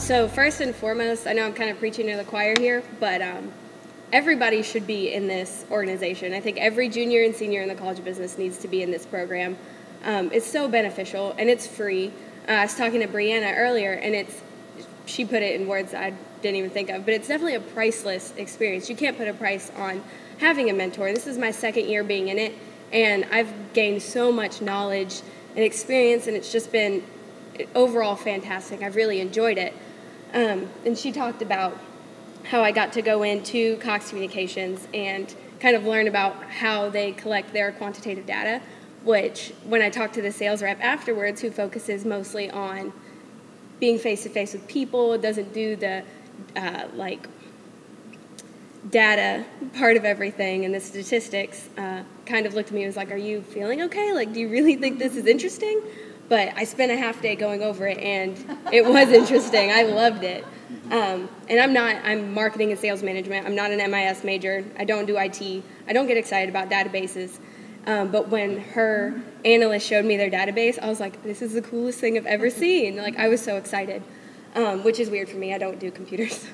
So first and foremost, I know I'm kind of preaching to the choir here, but everybody should be in this organization. I think every junior and senior in the College of Business needs to be in this program. It's so beneficial, and it's free. I was talking to Brianna earlier, and she put it in words I didn't even think of, but it's definitely a priceless experience. You can't put a price on having a mentor. This is my second year being in it, and I've gained so much knowledge and experience, and it's just been overall fantastic. I've really enjoyed it. And she talked about how I got to go into Cox Communications and kind of learn about how they collect their quantitative data, which when I talked to the sales rep afterwards, who focuses mostly on being face-to-face with people, doesn't do the data part of everything and the statistics, kind of looked at me and was like, are you feeling okay? Like, do you really think this is interesting? But I spent a half day going over it, and it was interesting. I loved it. And I'm marketing and sales management. I'm not an MIS major. I don't do IT. I don't get excited about databases. But when her analyst showed me their database, I was like, this is the coolest thing I've ever seen. Like, I was so excited, which is weird for me. I don't do computers.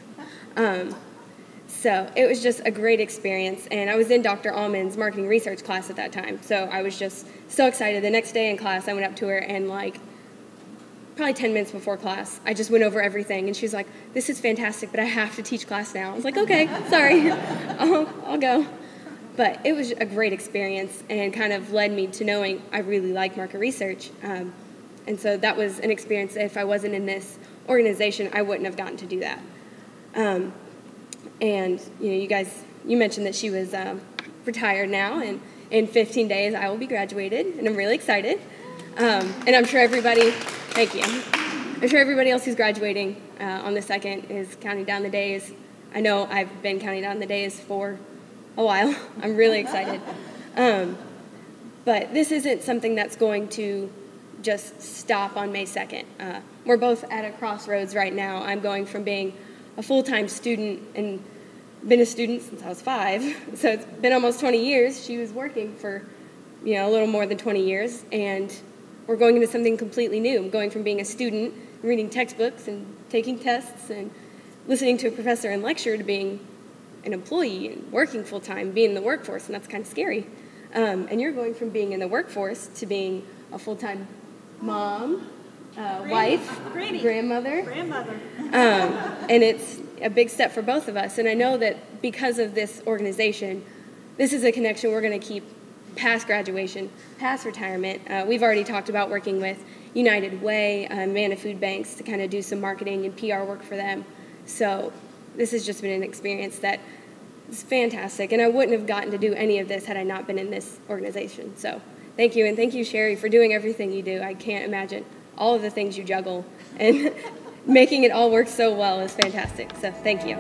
So it was just a great experience, and I was in Dr. Almond's marketing research class at that time, so I was just so excited. The next day in class, I went up to her, and probably 10 minutes before class, I just went over everything, and she was like, this is fantastic, but I have to teach class now. I was like, okay, sorry, I'll go. But it was a great experience, and kind of led me to knowing I really like market research, and so that was an experience that if I wasn't in this organization, I wouldn't have gotten to do that. And, you mentioned that she was retired now, and in 15 days I will be graduated, and I'm really excited. And I'm sure everybody, thank you. I'm sure everybody else who's graduating on the 2nd is counting down the days. I know I've been counting down the days for a while. I'm really excited. But this isn't something that's going to just stop on May 2nd. We're both at a crossroads right now. I'm going from being a full-time student and been a student since I was 5, so it's been almost 20 years. She was working for, a little more than 20 years, and we're going into something completely new. I'm going from being a student, reading textbooks and taking tests and listening to a professor and lecture to being an employee and working full-time, being in the workforce, and that's kind of scary. And you're going from being in the workforce to being a full-time mom, wife, grandmother. And it's a big step for both of us. And I know that because of this organization, this is a connection we're going to keep past graduation, past retirement. We've already talked about working with United Way, Mana Food Banks to kind of do some marketing and PR work for them. So this has just been an experience that is fantastic. And I wouldn't have gotten to do any of this had I not been in this organization. So thank you. And thank you, Sherry, for doing everything you do. I can't imagine all of the things you juggle, and making it all work so well is fantastic. So thank you.